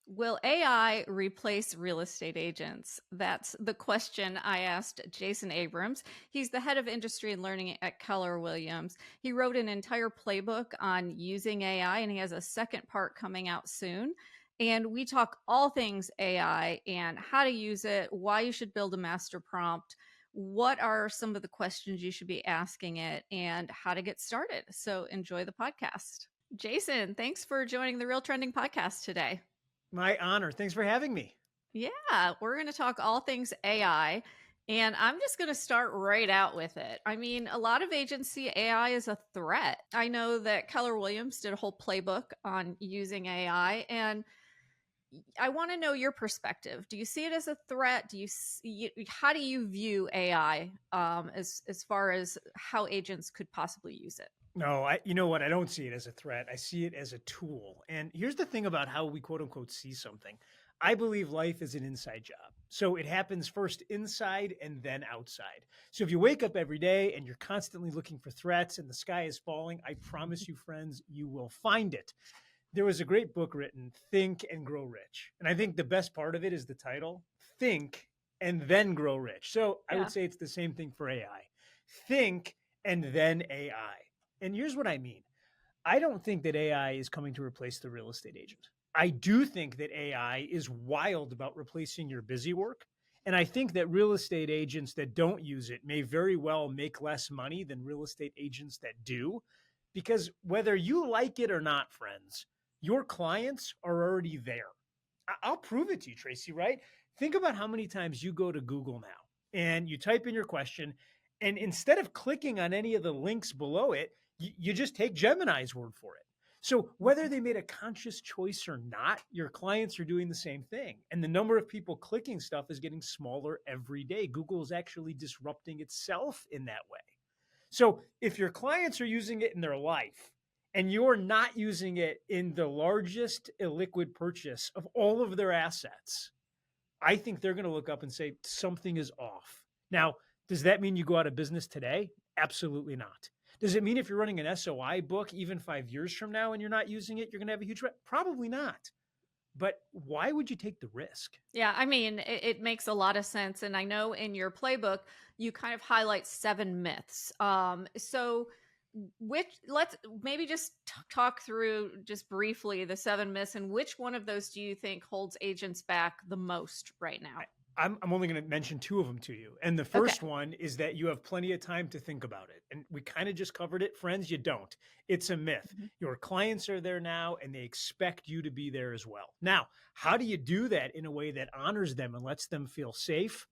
Will AI replace real estate agents? That's the question I asked Jason Abrams. He's the head of industry and learning at Keller Williams. He wrote an entire playbook on using AI, and he has a second part coming out soon. And we talk all things AI and how to use it, why you should build a master prompt, what are some of the questions you should be asking it, and how to get started. So enjoy the podcast. Jason, thanks for joining the Real Trending podcast today. My honor. Thanks for having me. Yeah, we're going to talk all things AI. And I'm just going to start right out with it. I mean, a lot of agents see AI as a threat. I know that Keller Williams did a whole playbook on using AI. And I want to know your perspective. Do you see it as a threat? How do you view AI as far as how agents could possibly use it? No, you know what? I don't see it as a threat. I see it as a tool. And here's the thing about how we quote unquote see something. I believe life is an inside job. So it happens first inside and then outside. So if you wake up every day and you're constantly looking for threats and the sky is falling, I promise you, friends, you will find it. There was a great book written, Think and Grow Rich. And I think the best part of it is the title, Think and Then Grow Rich. So I Yeah. would say it's the same thing for AI. Think and then AI. And here's what I mean. I don't think that AI is coming to replace the real estate agent. I do think that AI is wild about replacing your busy work. And I think that real estate agents that don't use it may very well make less money than real estate agents that do. Because whether you like it or not, friends, your clients are already there. I'll prove it to you, Tracy, right? Think about how many times you go to Google now and you type in your question, and instead of clicking on any of the links below it, you just take Gemini's word for it. So whether they made a conscious choice or not, your clients are doing the same thing. And the number of people clicking stuff is getting smaller every day. Google is actually disrupting itself in that way. So if your clients are using it in their life and you're not using it in the largest illiquid purchase of all of their assets, I think they're going to look up and say something is off. Now, does that mean you go out of business today? Absolutely not. Does it mean if you're running an SOI book, even 5 years from now, and you're not using it, you're going to have a huge? Probably not. But why would you take the risk? Yeah, I mean, it makes a lot of sense. And I know in your playbook, you kind of highlight 7 myths. So let's maybe just talk through just briefly the 7 myths and which one of those do you think holds agents back the most right now? I'm only going to mention two of them to you. And the Okay. first one is that you have plenty of time to think about it. And we kind of just covered it. Friends, you don't. It's a myth. Mhm. Your clients are there now and they expect you to be there as well. Now, how do you do that in a way that honors them and lets them feel safe?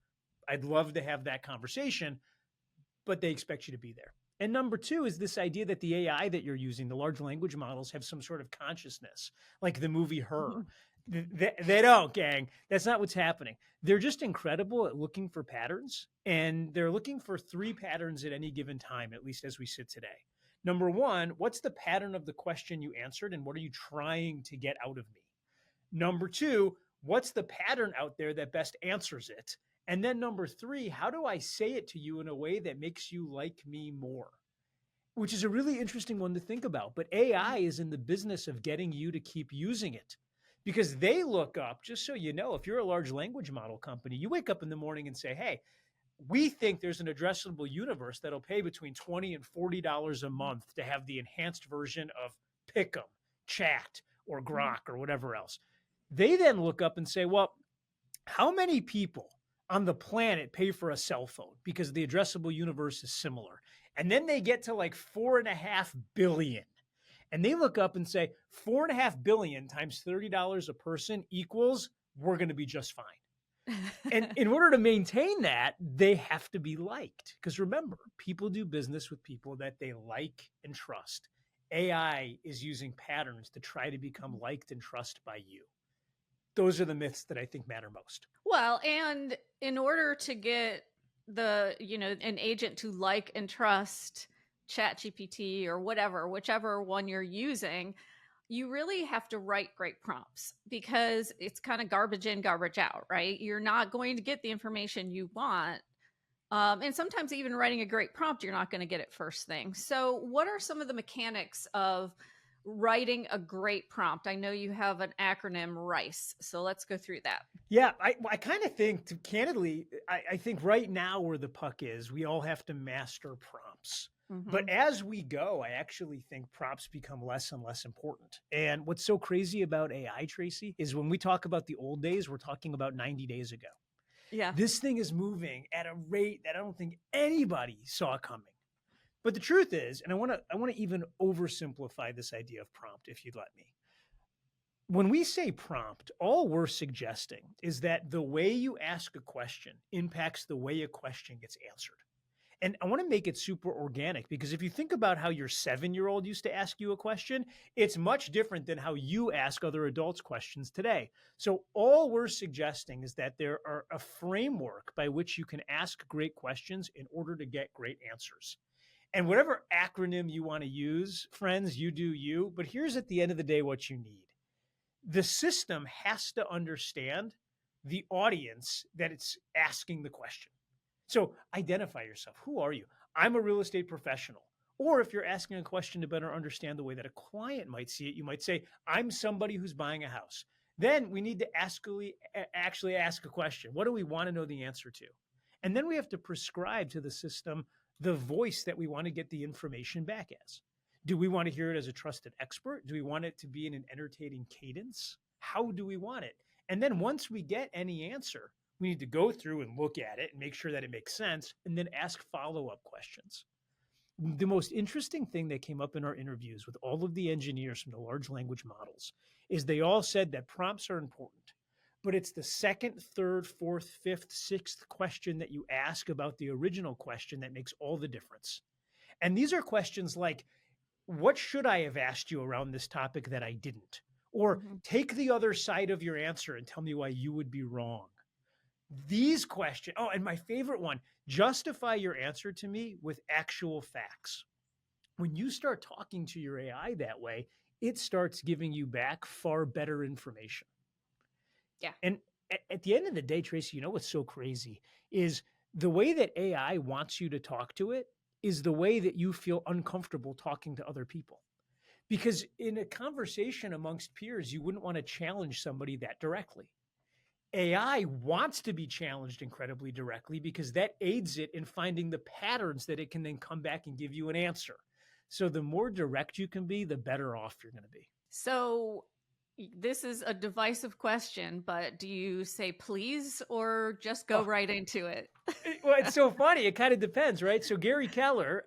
I'd love to have that conversation, but they expect you to be there. And number two is this idea that the AI that you're using, the large language models, have some sort of consciousness, like the movie Her. Mhm. They don't, gang. That's not what's happening. They're just incredible at looking for patterns, and they're looking for three patterns at any given time, at least as we sit today. Number one, what's the pattern of the question you answered, and what are you trying to get out of me? Number two, what's the pattern out there that best answers it? And then number three, how do I say it to you in a way that makes you like me more? Which is a really interesting one to think about. But AI is in the business of getting you to keep using it because they look up, just so you know, if you're a large language model company, you wake up in the morning and say, hey, we think there's an addressable universe that'll pay between $20 and $40 a month to have the enhanced version of Pick'em, Chat, or Mhm. Grok, or whatever else. They then look up and say, well, how many people on the planet pay for a cell phone because the addressable universe is similar? And then they get to like 4.5 billion. And they look up and say, 4.5 billion times $30 a person equals we're going to be just fine. And in order to maintain that, they have to be liked. Because remember, people do business with people that they like and trust. AI is using patterns to try to become liked and trusted by you. Those are the myths that I think matter most. Well, and in order to get an agent to like and trust ChatGPT or whatever, whichever one you're using, you really have to write great prompts because it's kind of garbage in, garbage out, right? You're not going to get the information you want. And sometimes even writing a great prompt, you're not going to get it first thing. So, what are some of the mechanics of writing a great prompt? I know you have an acronym RICE, so let's go through that. Yeah, I kind of think, candidly, I think right now where the puck is, we all have to master prompts. But Mm-hmm. as we go, I actually think prompts become less and less important. And what's so crazy about AI, Tracy, is when we talk about the old days, we're talking about 90 days ago. Yeah. This thing is moving at a rate that I don't think anybody saw coming. But the truth is, and I want to even oversimplify this idea of prompt, if you'd let me. When we say prompt, all we're suggesting is that the way you ask a question impacts the way a question gets answered. And I want to make it super organic because if you think about how your 7-year-old used to ask you a question, it's much different than how you ask other adults questions today. So, all we're suggesting is that there are a framework by which you can ask great questions in order to get great answers. And whatever acronym you want to use, friends, you do you. But here's at the end of the day what you need: the system has to understand the audience that it's asking the question. So identify yourself. Who are you? I'm a real estate professional. Or if you're asking a question to better understand the way that a client might see it, you might say, I'm somebody who's buying a house. Then we need to actually ask a question. What do we want to know the answer to? And then we have to prescribe to the system the voice that we want to get the information back as. Do we want to hear it as a trusted expert? Do we want it to be in an entertaining cadence? How do we want it? And then once we get any answer, we need to go through and look at it and make sure that it makes sense and then ask follow-up questions. The most interesting thing that came up in our interviews with all of the engineers from the large language models is they all said that prompts are important, but it's the second, third, fourth, fifth, sixth question that you ask about the original question that makes all the difference. And these are questions like, what should I have asked you around this topic that I didn't? Or Mm-hmm. take the other side of your answer and tell me why you would be wrong. These questions. Oh, and my favorite one: justify your answer to me with actual facts. When you start talking to your AI that way, it starts giving you back far better information. Yeah. And at the end of the day, Tracy, you know what's so crazy is the way that AI wants you to talk to it is the way that you feel uncomfortable talking to other people. Because in a conversation amongst peers, you wouldn't want to challenge somebody that directly. AI wants to be challenged incredibly directly because that aids it in finding the patterns that it can then come back and give you an answer. So the more direct you can be, the better off you're going to be. So this is a divisive question, but do you say please or just go Oh, right into it? well, it's so funny. It kind of depends, right? So Gary Keller,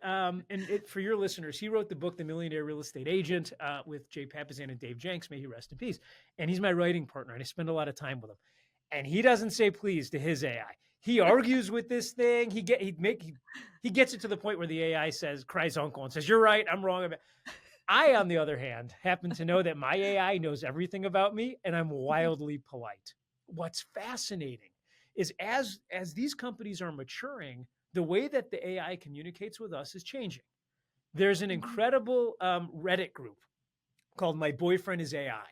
for your listeners, he wrote the book, The Millionaire Real Estate Agent, with Jay Papasan and Dave Jenks. May he rest in peace. And he's my writing partner, and I spend a lot of time with him. And he doesn't say please to his AI. He argues with this thing. He gets it to the point where the AI cries uncle and says, "You're right, I'm wrong." I, on the other hand, happen to know that my AI knows everything about me, and I'm wildly polite. What's fascinating is as these companies are maturing, the way that the AI communicates with us is changing. There's an Mhm. incredible Reddit group called My Boyfriend is AI.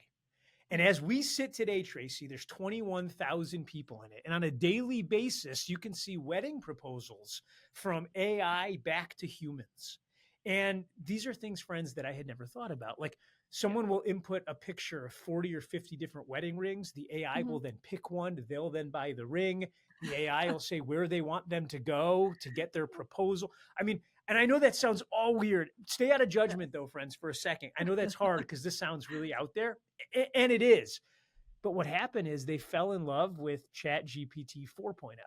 And as we sit today, Tracy, there's 21,000 people in it. And on a daily basis, you can see wedding proposals from AI back to humans. And these are things, friends, that I had never thought about. Like someone will input a picture of 40 or 50 different wedding rings. The AI Mhm. will then pick one. They'll then buy the ring. The AI will say where they want them to go to get their proposal. I mean, and I know that sounds all weird. Stay out of judgment, though, friends, for a second. I know that's hard because this sounds really out there, and it is. But what happened is they fell in love with ChatGPT 4.0.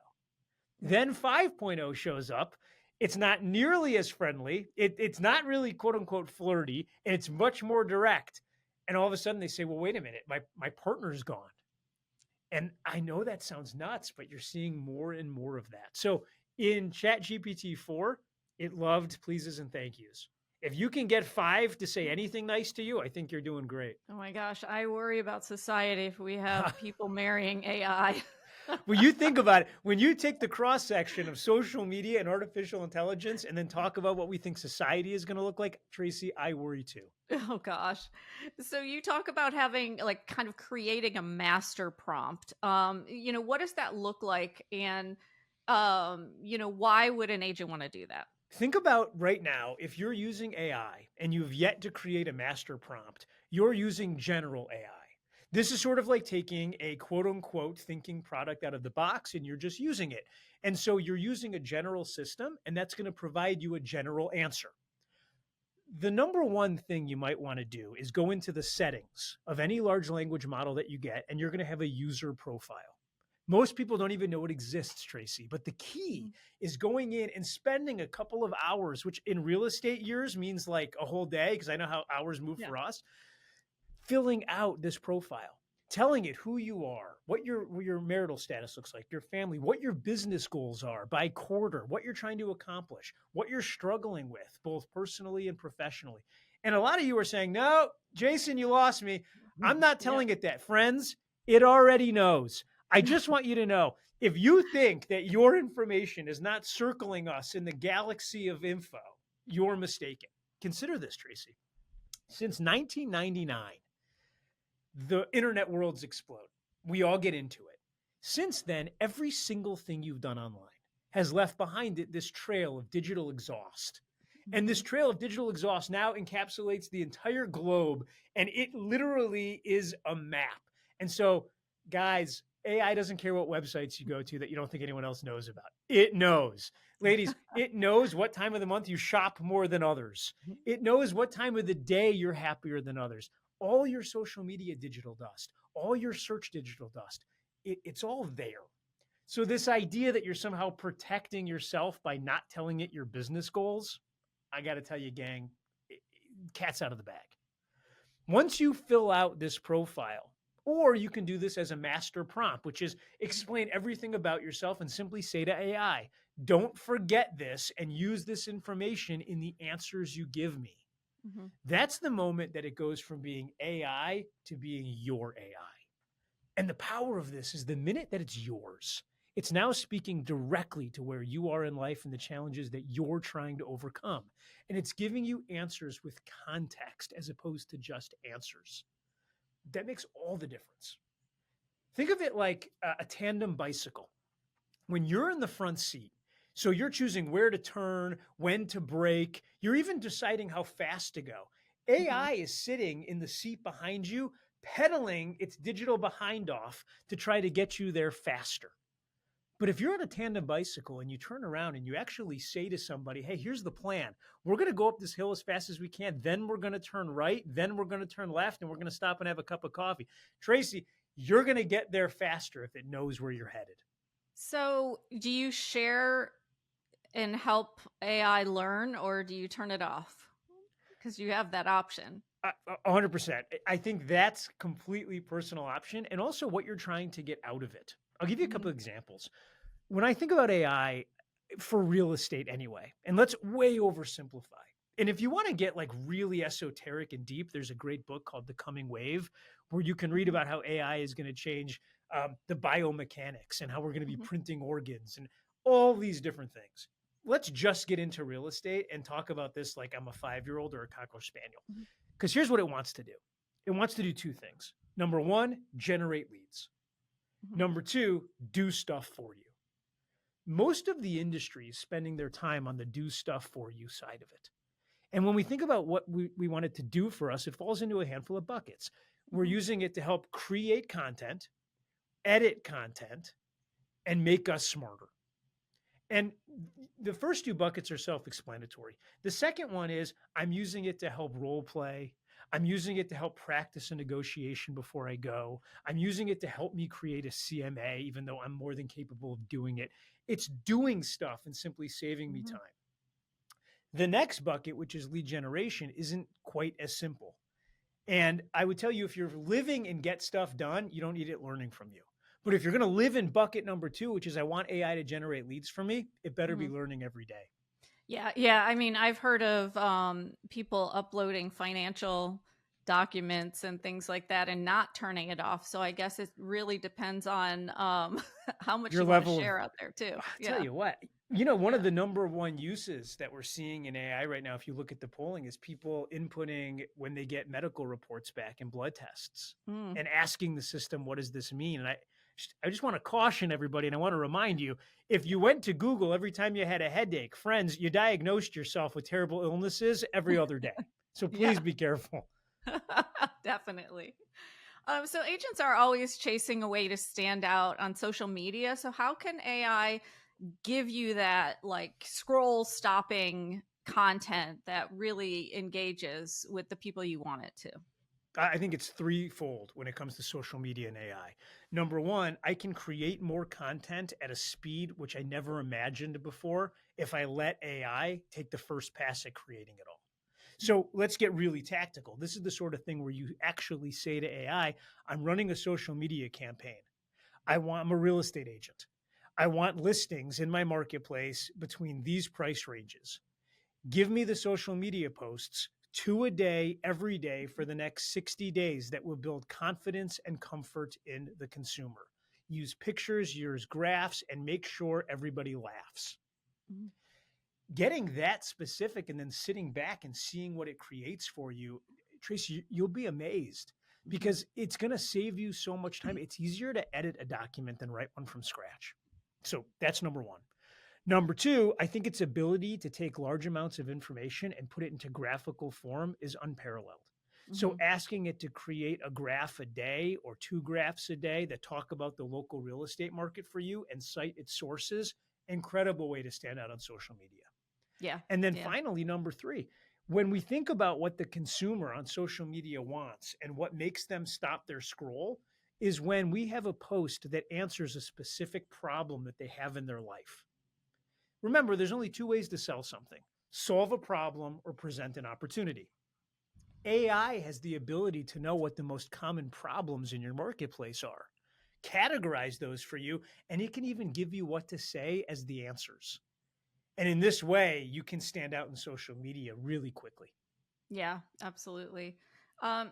Yeah. Then 5.0 shows up. It's not nearly as friendly. It's not really quote unquote flirty, and it's much more direct. And all of a sudden they say, well, wait a minute, my partner's gone. And I know that sounds nuts, but you're seeing more and more of that. So in ChatGPT 4, it loved pleases and thank yous. If you can get 5 to say anything nice to you, I think you're doing great. Oh my gosh, I worry about society if we have people marrying AI. Well, you think about it. When you take the cross section of social media and artificial intelligence and then talk about what we think society is going to look like, Tracy, I worry too. Oh gosh. So you talk about having like kind of creating a master prompt. What does that look like? And why would an agent want to do that? Think about right now, if you're using AI and you've yet to create a master prompt, you're using general AI. This is sort of like taking a quote unquote thinking product out of the box and you're just using it. And so you're using a general system, and that's going to provide you a general answer. The number one thing you might want to do is go into the settings of any large language model that you get, and you're going to have a user profile. Most people don't even know it exists, Tracy. But the key is going in and spending a couple of hours, which in real estate years means like a whole day, because I know how hours move Yeah. for us, filling out this profile, telling it who you are, what your marital status looks like, your family, what your business goals are by quarter, what you're trying to accomplish, what you're struggling with, both personally and professionally. And a lot of you are saying, no, Jason, you lost me. I'm not Yep. telling it that. Friends, it already knows. I just want you to know, if you think that your information is not circling us in the galaxy of info, you're mistaken. Consider this, Tracy. Since 1999, the internet world's explode. We all get into it. Since then, every single thing you've done online has left behind it this trail of digital exhaust. And this trail of digital exhaust now encapsulates the entire globe, and it literally is a map. And so, guys, AI doesn't care what websites you go to that you don't think anyone else knows about. It knows. Ladies, it knows what time of the month you shop more than others. It knows what time of the day you're happier than others. All your social media digital dust, all your search digital dust, it's all there. So, this idea that you're somehow protecting yourself by not telling it your business goals, I got to tell you, gang, cat's out of the bag. Once you fill out this profile, or you can do this as a master prompt, which is explain everything about yourself and simply say to AI, don't forget this and use this information in the answers you give me. Mm-hmm. That's the moment that it goes from being AI to being your AI. And the power of this is the minute that it's yours, it's now speaking directly to where you are in life and the challenges that you're trying to overcome. And it's giving you answers with context as opposed to just answers. That makes all the difference. Think of it like a tandem bicycle. When you're in the front seat, so you're choosing where to turn, when to brake, you're even deciding how fast to go. AI is sitting in the seat behind you, pedaling its digital behind off to try to get you there faster. But if you're on a tandem bicycle and you turn around and you actually say to somebody, hey, here's the plan. We're going to go up this hill as fast as we can. Then we're going to turn right. Then we're going to turn left, and we're going to stop and have a cup of coffee. Tracy, you're going to get there faster if it knows where you're headed. So, do you share and help AI learn, or do you turn it off? Because you have that option. 100%. I think that's completely personal option, and also what you're trying to get out of it. I'll give you a couple of examples. When I think about AI for real estate anyway, and let's way oversimplify. And if you want to get like really esoteric and deep, there's a great book called The Coming Wave, where you can read about how AI is going to change the biomechanics and how we're going to be printing organs and all these different things. Let's just get into real estate and talk about this like I'm a 5-year-old or a Cocker Spaniel. Because here's what it wants to do. It wants to do two things. Number one, generate leads. Number two, do stuff for you. Most of the industry is spending their time on the do stuff for you side of it. And when we think about what we want it to do for us, it falls into a handful of buckets. We're using it to help create content, edit content, and make us smarter. And the first two buckets are self-explanatory. The second one is I'm using it to help role play. I'm using it to help practice a negotiation before I go. I'm using it to help me create a CMA, even though I'm more than capable of doing it. It's doing stuff and simply saving me time. The next bucket, which is lead generation, isn't quite as simple. And I would tell you, if you're living and get stuff done, you don't need it learning from you. But if you're going to live in bucket number two, which is I want AI to generate leads for me, it better be learning every day. Yeah. I mean, I've heard of people uploading financial documents and things like that and not turning it off. So I guess it really depends on how much Your you want to level share of, out there too. I'll tell you what, one of the number one uses that we're seeing in AI right now, if you look at the polling, is people inputting when they get medical reports back and blood tests and asking the system, what does this mean? And I just want to caution everybody, and I want to remind you, if you went to Google every time you had a headache, friends, you diagnosed yourself with terrible illnesses every other day. So please Yeah, be careful. definitely. So agents are always chasing a way to stand out on social media. So how can AI give you that like scroll stopping content that really engages with the people you want it to? I think it's threefold when it comes to social media and AI. Number one, I can create more content at a speed which I never imagined before if I let AI take the first pass at creating it all. So let's get really tactical. This is the sort of thing where you actually say to AI, I'm running a social media campaign. I'm a real estate agent. I want listings in my marketplace between these price ranges. Give me the social media posts, 2 a day, every day for the next 60 days that will build confidence and comfort in the consumer. Use pictures, use graphs, and make sure everybody laughs. Mhm. Getting that specific and then sitting back and seeing what it creates for you, Tracy, you'll be amazed Mhm. because it's going to save you so much time. It's easier to edit a document than write one from scratch. So that's number one. Number two, I think its ability to take large amounts of information and put it into graphical form is unparalleled. So Mhm. asking it to create a graph a day or 2 graphs a day that talk about the local real estate market for you and cite its sources, incredible way to stand out on social media. Yeah. And then Yeah. finally, number three, when we think about what the consumer on social media wants and what makes them stop their scroll, is when we have a post that answers a specific problem that they have in their life. Remember, there's only two ways to sell something: solve a problem or present an opportunity. AI has the ability to know what the most common problems in your marketplace are, categorize those for you, and it can even give you what to say as the answers. And in this way, you can stand out in social media really quickly. Yeah, absolutely.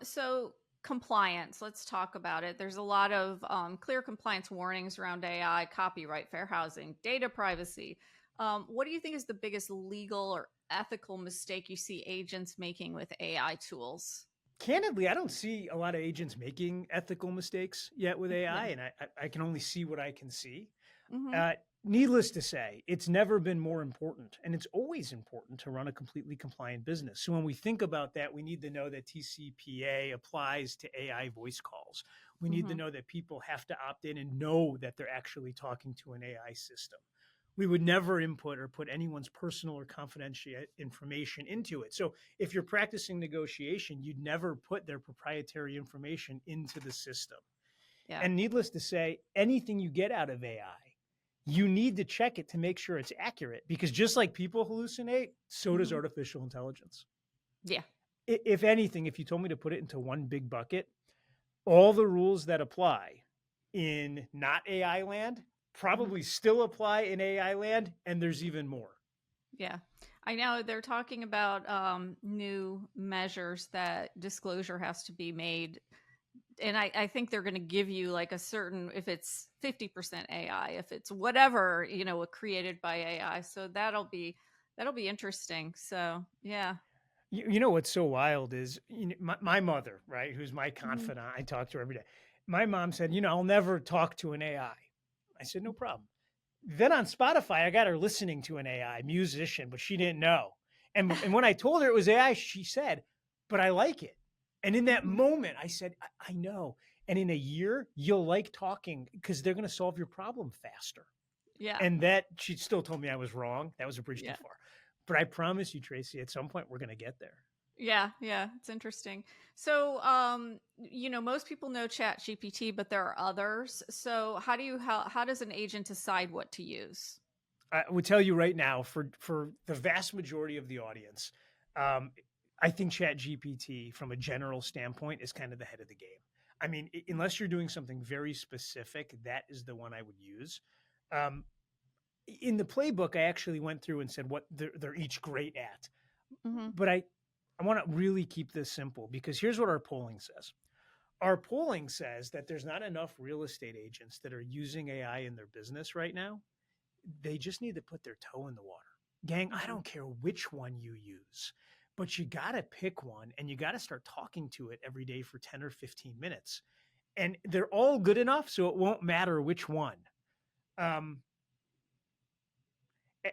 So compliance, let's talk about it. There's a lot of clear compliance warnings around AI, copyright, fair housing, data privacy. What do you think is the biggest legal or ethical mistake you see agents making with AI tools? Candidly, I don't see a lot of agents making ethical mistakes yet with AI, Yeah. and I can only see what I can see. Hmm. Uh, Needless to say, it's never been more important, and it's always important to run a completely compliant business. So when we think about that, we need to know that TCPA applies to AI voice calls. We need to Hmm. know that people have to opt in and know that they're actually talking to an AI system. We would never input or put anyone's personal or confidential information into it. So if you're practicing negotiation, you'd never put their proprietary information into the system. Yeah. And needless to say, anything you get out of AI, you need to check it to make sure it's accurate because just like people hallucinate, so does Hmm. artificial intelligence. Yeah. If anything, if you told me to put it into one big bucket, all the rules that apply in not AI land Hmm. probably still apply in AI land, and there's even more. Yeah. I know they're talking about new measures that disclosure has to be made, and I think they're going to give you like a certain, if it's 50% AI, if it's whatever, created by AI. So that'll be interesting. So yeah. You know what's so wild is my mother, right, who's my Hmm. confidant. I talk to her every day. My mom said, I'll never talk to an AI. I said, no problem. Then on Spotify, I got her listening to an AI musician, but she didn't know. And when I told her it was AI, she said, but I like it. And in that Hmm. moment, I said, I know. And in a year, you'll like talking because they're going to solve your problem faster. Yeah. And that she still told me I was wrong. That was a bridge too Yeah. far. But I promise you, Tracy, at some point, we're going to get there. Yeah, yeah, it's interesting. So, most people know Chat GPT, but there are others. So, how does an agent decide what to use? I would tell you right now, for the vast majority of the audience, um, I think Chat GPT, from a general standpoint, is kind of the head of the game. I mean, unless you're doing something very specific, that is the one I would use. Um, in the playbook, I actually went through and said what they're each great at. Hmm. But I want to really keep this simple because here's what our polling says. Our polling says that there's not enough real estate agents that are using AI in their business right now. They just need to put their toe in the water. Gang, I Hmm. don't care which one you use, but you got to pick one and you got to start talking to it every day for 10 or 15 minutes. and they're all good enough, so it won't matter which one. Um,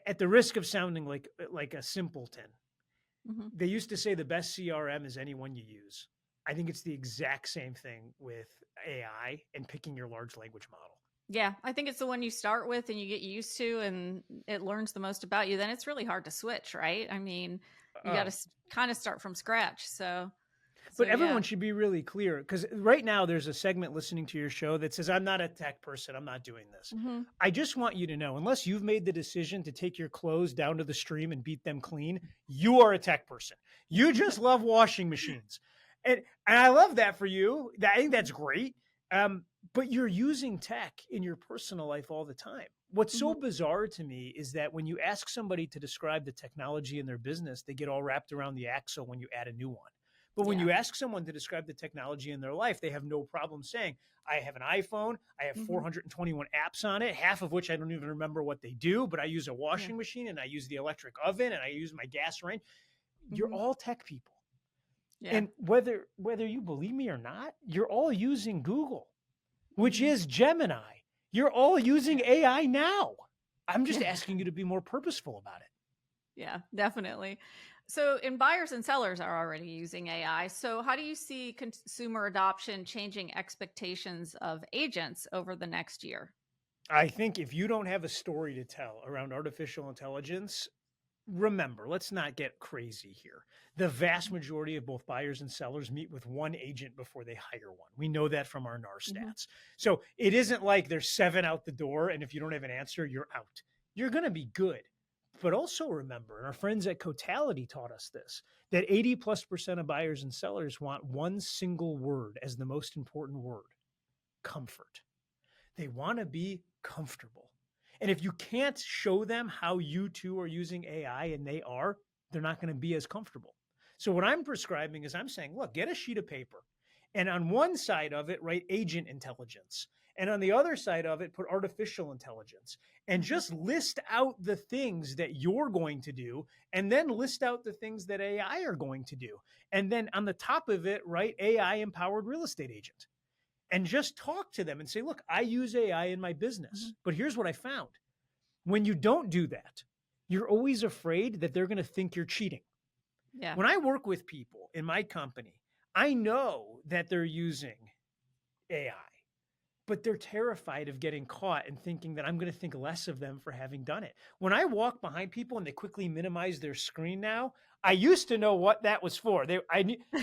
at the risk of sounding like a simpleton, Mhm. they used to say the best CRM is anyone you use. I think it's the exact same thing with AI and picking your large language model. Yeah, I think it's the one you start with and you get used to and it learns the most about you. Then it's really hard to switch, right? I mean, you got Oh, to kind of start from scratch. So but yeah. everyone should be really clear because right now there's a segment listening to your show that says, I'm not a tech person. I'm not doing this. Mhm. I just want you to know, unless you've made the decision to take your clothes down to the stream and beat them clean, you are a tech person. You just love washing machines. And I love that for you. I think that's great. But you're using tech in your personal life all the time. What's so Mhm. bizarre to me is that when you ask somebody to describe the technology in their business, they get all wrapped around the axle when you add a new one. But when Yeah. you ask someone to describe the technology in their life, they have no problem saying, I have an iPhone, I have Mhm. 421 apps on it, half of which I don't even remember what they do, but I use a Yeah. washing machine and I use the electric oven and I use my gas range. You're Mhm. all tech people. Yeah. And whether you believe me or not, you're all using Google, which Mhm. is Gemini. You're all using Yeah. AI now. I'm just Yeah. asking you to be more purposeful about it. Yeah, definitely. So, and buyers and sellers are already using AI. So, how do you see consumer adoption changing expectations of agents over the next year? I think if you don't have a story to tell around artificial intelligence, remember, let's not get crazy here. The vast majority of both buyers and sellers meet with one agent before they hire one. We know that from our NAR Hmm. stats. So it isn't like there's 7 out the door, and if you don't have an answer, you're out. You're going to be good. But also remember, and our friends at Cotality taught us this, that 80+% of buyers and sellers want one single word as the most important word: comfort. They want to be comfortable. And if you can't show them how you too are using AI and they are, they're not going to be as comfortable. So, what I'm prescribing is I'm saying, look, get a sheet of paper. And on one side of it, write agent intelligence. And on the other side of it, put artificial intelligence. And Hmm. just list out the things that you're going to do. And then list out the things that AI are going to do. And then on the top of it, write AI empowered real estate agent and just talk to them and say, look, I use AI in my Hmm. business, but here's what I found. When you don't do that, you're always afraid that they're going to think you're cheating. Yeah. When I work with people in my company, I know that they're using AI, but they're terrified of getting caught and thinking that I'm going to think less of them for having done it. When I walk behind people and they quickly minimize their screen now, I used to know what that was for.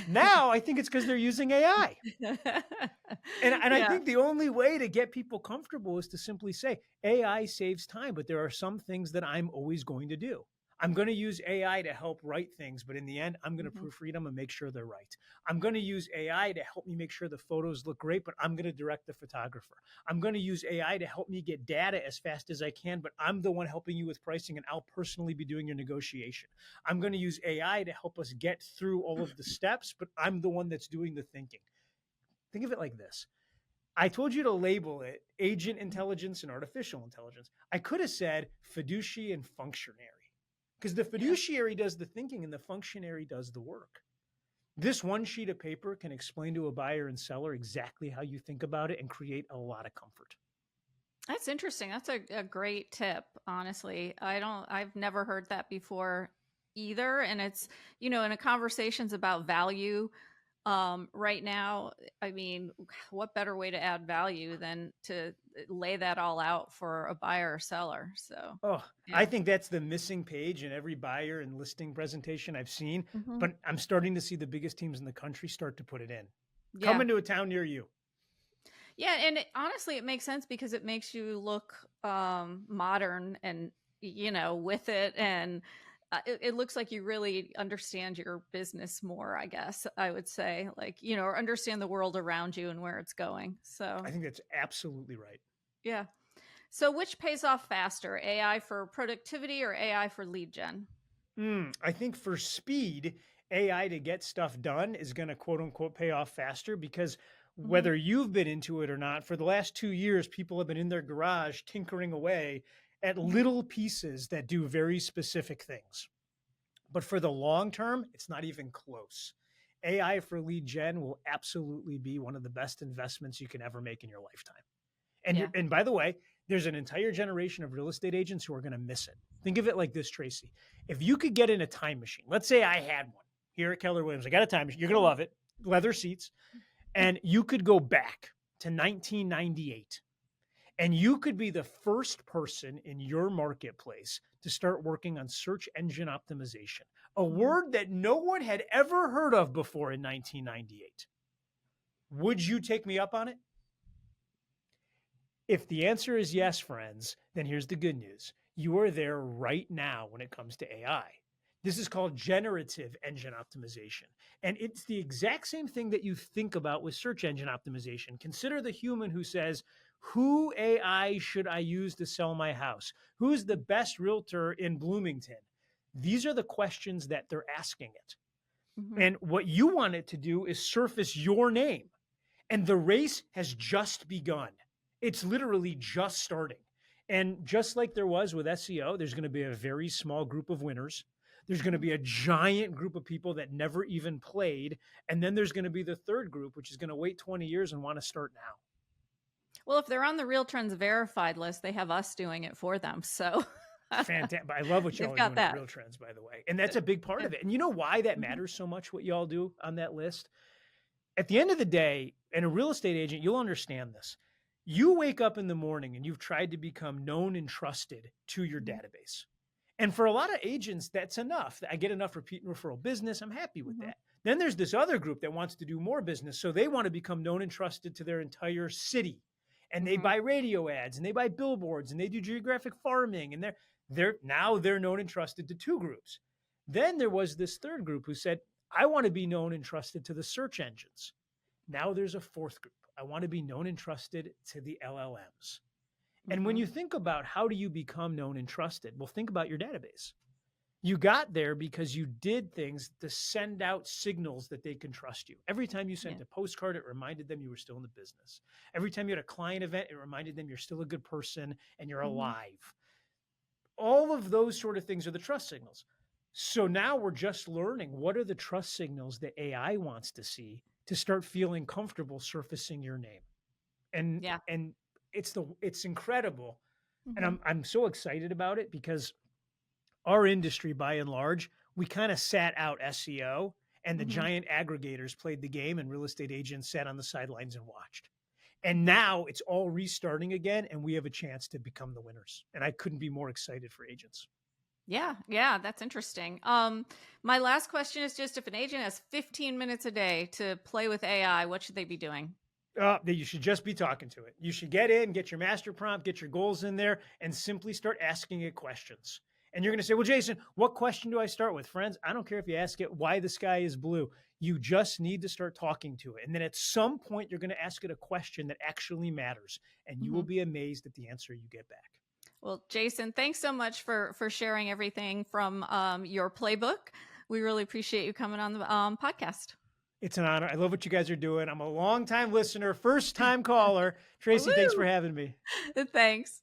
Now I think it's because they're using AI. And I Yeah. think the only way to get people comfortable is to simply say AI saves time, but there are some things that I'm always going to do. I'm going to use AI to help write things, but in the end, I'm going to Hmm. proofread them and make sure they're right. I'm going to use AI to help me make sure the photos look great, but I'm going to direct the photographer. I'm going to use AI to help me get data as fast as I can, but I'm the one helping you with pricing and I'll personally be doing your negotiation. I'm going to use AI to help us get through all of the steps, but I'm the one that's doing the thinking. Think of it like this. I told you to label it agent intelligence and artificial intelligence. I could have said fiduciary and functionary because the Yeah. fiduciary does the thinking and the functionary does the work. This one sheet of paper can explain to a buyer and seller exactly how you think about it and create a lot of comfort. That's interesting. That's a great tip, honestly. I've never heard that before either. And it's, in a conversations about value, right now, I mean, what better way to add value than to lay that all out for a buyer or seller? So, Oh, I yeah. think that's the missing page in every buyer and listing presentation I've seen, Hmm. but I'm starting to see the biggest teams in the country start to put it in. Yeah. Coming to a town near you. Yeah, and honestly, it makes sense because it makes you look modern and with it, and it looks like you really understand your business more. I guess I would say, like or understand the world around you and where it's going. I So think that's absolutely right. yeah. So which pays off faster, AI for productivity or AI for lead gen? I think for speed, AI to get stuff done is going to quote unquote pay off faster because Hmm. whether you've been into it or not, for the last 2 years, people have been in their garage tinkering away at Hmm. little pieces that do very specific things. But for the long term, it's not even close. AI for lead gen will absolutely be one of the best investments you can ever make in your lifetime. Yeah. And by the way, there's an entire generation of real estate agents who are going to miss it. Think of it like this, Tracey. If you could get in a time machine, let's say I had one here at Keller Williams, I got a time machine. You're going to love it. Leather seats. And you could go back to 1998 and you could be the first person in your marketplace to start working on search engine optimization, a word that no one had ever heard of before in 1998. Would you take me up on it? If the answer is yes, friends, then here's the good news. You are there right now when it comes to AI. This is called generative engine optimization. And it's the exact same thing that you think about with search engine optimization. Consider the human who says, who AI should I use to sell my house? Who's the best realtor in Bloomington? These are the questions that they're asking it. And what you want it to do is surface your name. And the race has just begun. It's literally just starting. And just like there was with SEO, there's going to be a very small group of winners. There's going to be a giant group of people that never even played. And then there's going to be the third group, which is going to wait 20 years and want to start now. Well, if they're on the Real Trends verified list, they have us doing it for them. So fantastic. I love what y'all are doing at Real Trends, by the way. And that's a big part of it. And you know why that matters so much, what y'all do on that list? At the end of the day, and a real estate agent, you'll understand this. You wake up in the morning and you've tried to become known and trusted to your database. And for a lot of agents, that's enough. I get enough repeat and referral business. I'm happy with that. Then there's this other group that wants to do more business. So they want to become known and trusted to their entire city. And they buy radio ads and they buy billboards and they do geographic farming. And they're known and trusted to two groups. Then there was this third group who said, I want to be known and trusted to the search engines. Now there's a fourth group. I want to be known and trusted to the LLMs. And when you think about how do you become known and trusted, well, think about your database. You got there because you did things to send out signals that they can trust you. Every time you sent a postcard, it reminded them you were still in the business. Every time you had a client event, it reminded them you're still a good person and you're alive. All of those sort of things are the trust signals. So now we're just learning what are the trust signals that AI wants to see to start feeling comfortable surfacing your name. And it's incredible. And I'm so excited about it because our industry, by and large, we kind of sat out SEO and the giant aggregators played the game and real estate agents sat on the sidelines and watched. And now it's all restarting again and we have a chance to become the winners. And I couldn't be more excited for agents. Yeah, that's interesting. My last question is just if an agent has 15 minutes a day to play with AI, what should they be doing? You should just be talking to it. You should get in, get your master prompt, get your goals in there, and simply start asking it questions. And you're going to say, well, Jason, what question do I start with? Friends, I don't care if you ask it why the sky is blue. You just need to start talking to it. And then at some point, you're going to ask it a question that actually matters. And you will be amazed at the answer you get back. Well, Jason, thanks so much for sharing everything from your playbook. We really appreciate you coming on the podcast. It's an honor. I love what you guys are doing. I'm a longtime listener, first time caller. Tracey, thanks for having me. Thanks.